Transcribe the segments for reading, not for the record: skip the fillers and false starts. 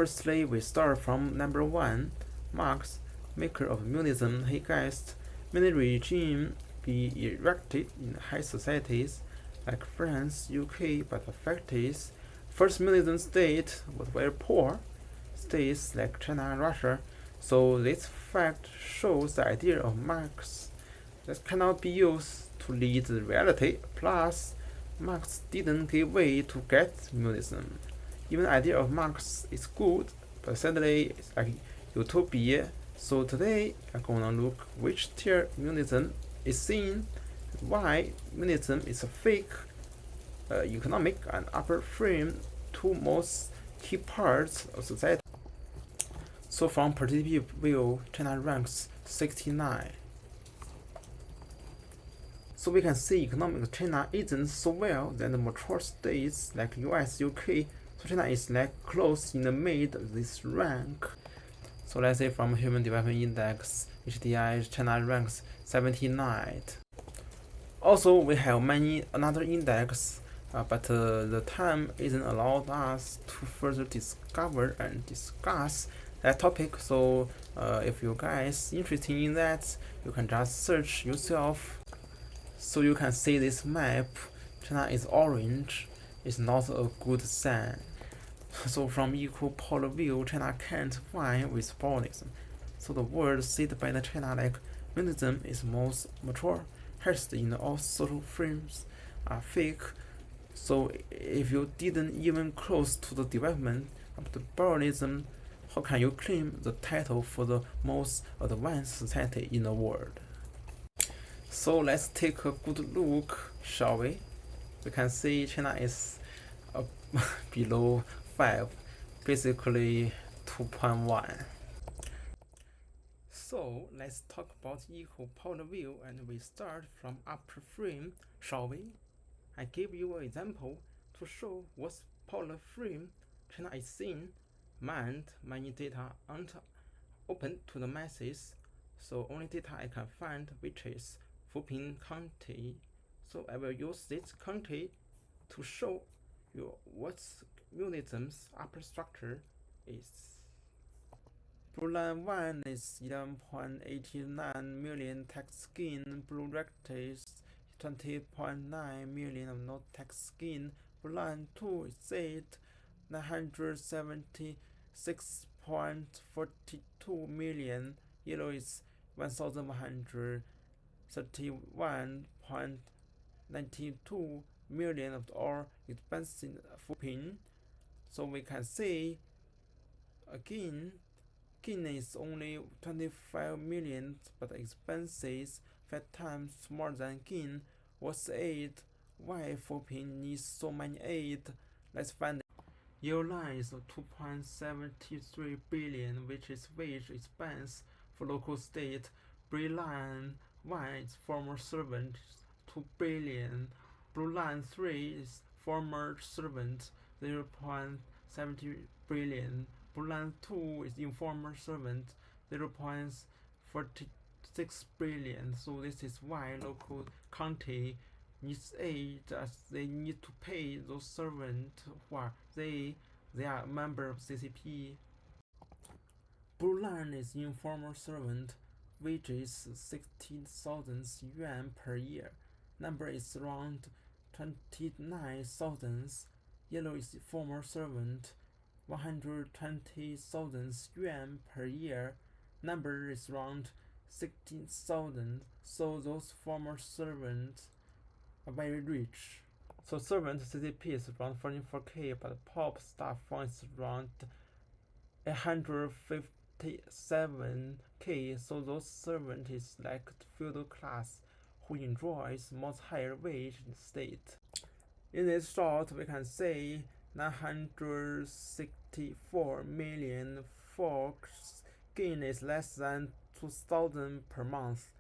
Firstly, we start from number 1. Marx, maker of munism, he guessed many regimes be erected in high societies like France, UK, but the fact is, first munism state was very poor, states like China and Russia. So this fact shows the idea of Marx that cannot be used to lead the reality. Plus, Marx didn't give way to get munism. Even the idea of Marx is good, but sadly it's like utopia. So today I'm gonna look which tier munism is in, why munism is a fake economic and upper frame, two most key parts of society. So from perspective view, China ranks 69. So we can see economic China isn't so well than the mature states like US, UK. So China is like close in the mid of this rank. So let's say from Human Development Index, HDI, China ranks 79. Also, we have many another index, but the time isn't allowed us to further discover and discuss that topic. So if you guys interested in that, you can just search yourself. So you can see this map. China is orange. It's not a good sign. So from equal polar view, China can't win with baroism. So the word said by the China like munism is most mature, highest in all social frames are fake. So if you didn't even close to the development of the baroism, how can you claim the title for the most advanced society in the world? So let's take a good look, shall we? We can see China is below 5, basically 2.1. So let's talk about equal polar view, and we start from upper frame, shall we? I give you an example to show what polar frame China is in. Mind many data aren't open to the masses, so only data I can find which is Fuping County. So I will use this county to show you what munism's upper structure is. Blue line 1 is 11.89 million tax skin, blue rectangle is 20.9 million of no tax skin, blue line 2 is 976.42 million, yellow is 1131.92 million of all expensive Fuping. So we can see again, gain is only 25 million, but expenses 5 times more than gain. What's aid? Why Fuping needs so many aid? Let's find it. Yellow line is 2.73 billion, which is wage expense for local state. Blue line 1 is former servant, 2 billion. Blue line 3 is former servant, 0.70 billion. Blue line 2 is informal servant, 0.46 billion. So this is why local county needs aid, as they need to pay those servants who are they are a member of CCP. Blue line is informal servant, wages 60,000 yuan per year. Number is around 29,000. Yellow is former servant, 120,000 yuan per year. Number is around 16,000. So those former servants are very rich. So servant CCP is around 44k, but pop staff is around 157k. So those servant is like the feudal class who enjoys much higher wage in the state. In this short, we can say 964 million folks gain is less than 2,000 per month.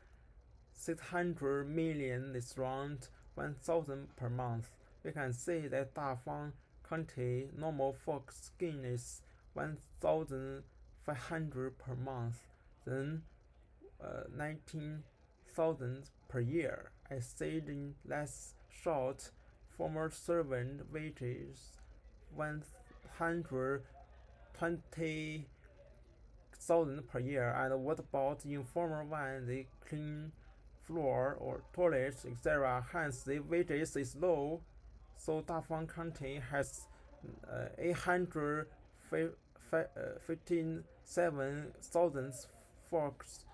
600 million is around 1,000 per month. We can say that Dafang County normal folks gain is 1,500 per month, then 19,000 per year. I said in last short, former servant wages 100 20,000 per year. And what about informal one? They clean floor or toilets, etc. Hence, the wages is low. So Dafang County has 815,700 folks,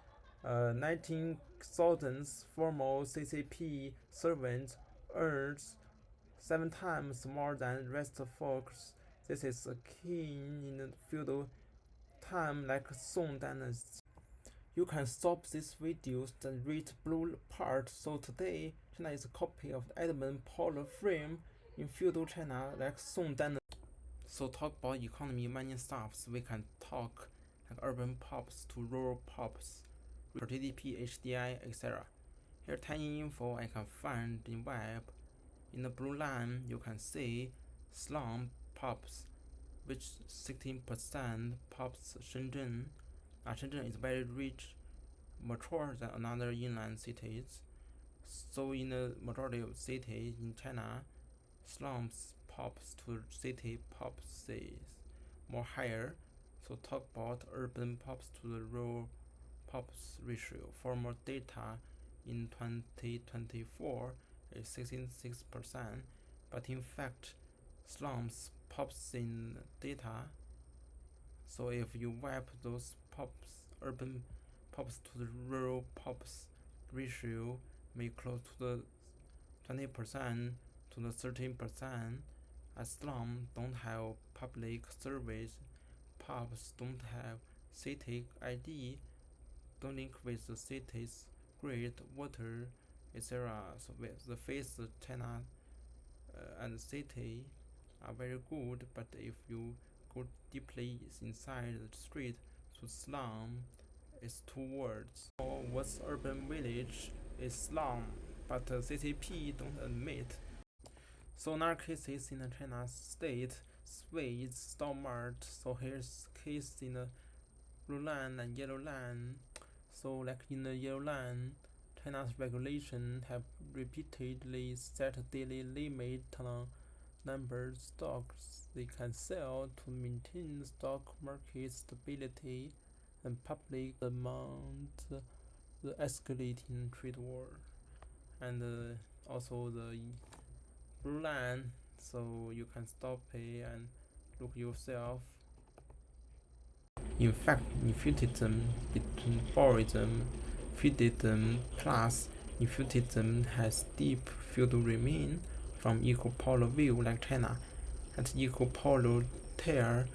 19,000 formal CCP servants earns 7 times more than rest of folks. This is a keen in the feudal time like Song dynasty. You can stop this video and read blue part. So today, China is a copy of the Edmund Polar frame in feudal China like Song dynasty. So talk about economy, many stuffs. We can talk like urban pops to rural pops, per GDP, HDI, etc. Here tiny info I can find in web. In the blue line, you can see slum pops, which 16% pops Shenzhen. Shenzhen is very rich, mature than another inland cities. So in the majority of cities in China, slums pops to city pops is more higher. So talk about urban pops to the rural pops ratio. For more data, in 2024 is 66%, but in fact, slums pops in data. So if you wipe those pops, urban pops to the rural pops ratio may close to the 20% to the 13%. As slums don't have public service, pubs don't have city ID, don't link with the city's grid, water, etc. So the face China and the city are very good, but if you go deeply inside the street to slum, it's two words. So what's urban village is slum, but CCP don't admit. So in our cases in the China state, Swiss, Stalmart. So here's case in the blue line and yellow line. So like in the yellow line, China's regulation have repeatedly set a daily limit on number of stocks they can sell to maintain stock market stability and public amount the escalating trade war. And also the blue line, so you can stop it and look yourself. In fact, feudalism between baroism, feudalism plus feudalism has deep feudal remain from equal polar view like China, and equal polar tier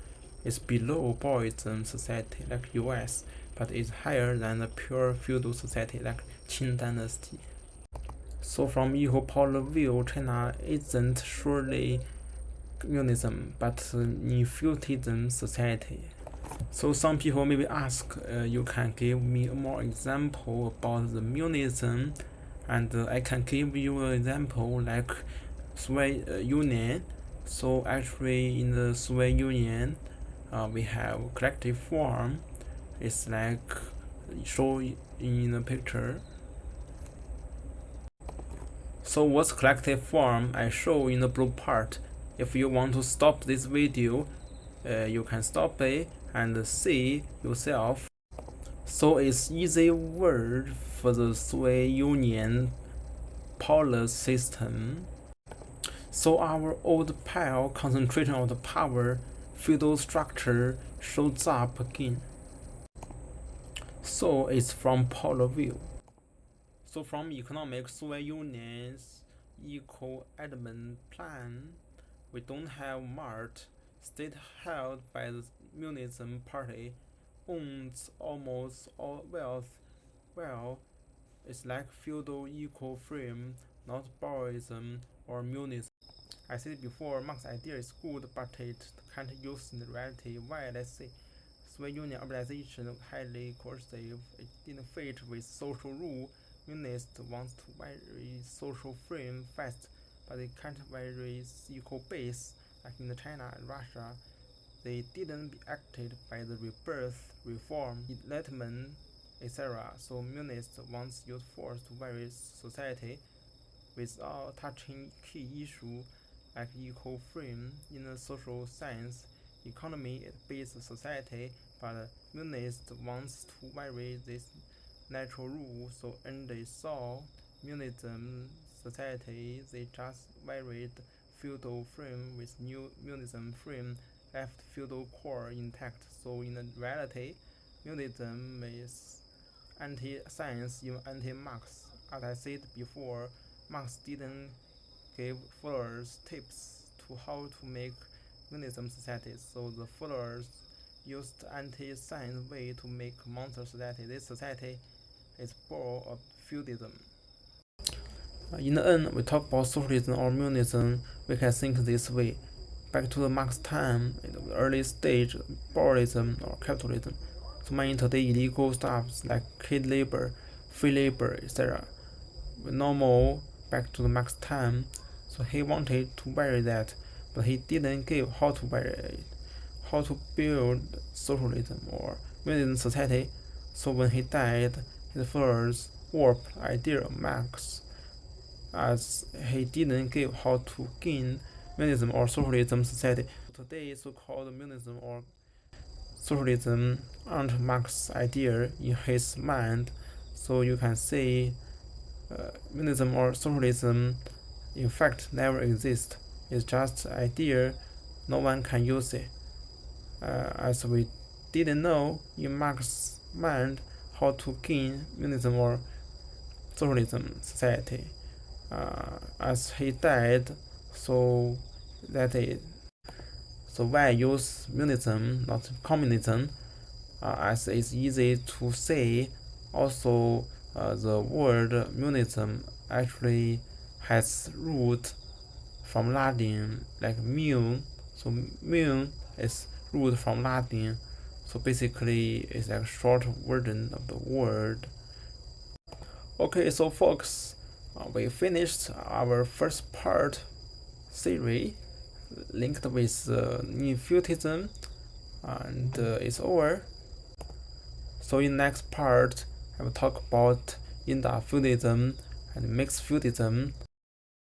is below baroism society like US, but is higher than the pure feudal society like Qing dynasty. So from equal polar view, China isn't surely communism, but in feudalism society. So some people maybe ask, you can give me more example about the munism, and I can give you an example like Soviet Union. So actually in the Soviet Union, we have collective form. It's like shown in the picture. So what's collective form? I show in the blue part. If you want to stop this video, you can stop it and see yourself. So it's easy word for the Soviet Union polar system. So our old pile concentration of the power feudal structure shows up again. So it's from polar view. So from economic Soviet Union's equal element plan, we don't have mart. State held by the munism party owns almost all wealth. Well, it's like feudal equal frame, not baroism or munism. I said before, Marx's idea is good, but it can't use in reality. Why? Let's see. Soviet Union urbanization highly coercive. It didn't fit with social rule. Unionists want to vary social frame fast, but they can't vary equal base. Like in China and Russia, they didn't be acted by the rebirth, reform, enlightenment, etc. So Munists want use force to vary society without touching key issue like equal frame in the social science. economy is based society, but Munists wants to vary this natural rule, so when they saw munism society, they just varied feudal frame with new munism frame, left feudal core intact. So in reality, munism is anti-science, even anti-Marx. As I said before, Marx didn't give followers tips to how to make munism societies, so the followers used anti-science way to make monster society. This society is born of feudalism. In the end, we talk about socialism or munism, we can think this way. Back to the Marx time, in the early stage, baroism or capitalism. So many today illegal stuffs like kid labor, free labor, etc. Normal back to the Marx time. So he wanted to vary that, but he didn't give how to vary it, how to build socialism or munism society. So when he died, his followers warped idea of Marx, as he didn't give how to gain munism or socialism society. Today, so-called munism or socialism aren't Marx's idea in his mind, so you can say munism or socialism in fact never exist. It's just an idea, no one can use it. As we didn't know in Marx's mind how to gain munism or socialism society. As he died, so that is so why use munism, not communism, as it's easy to say. Also, the word munism actually has root from Latin, like mun. So mun is root from Latin. So basically, it's like a short version of the word. Okay, so folks, we finished our first part theory linked with feudalism, and it's over. So in next part, I will talk about inter feudalism and mixed feudalism,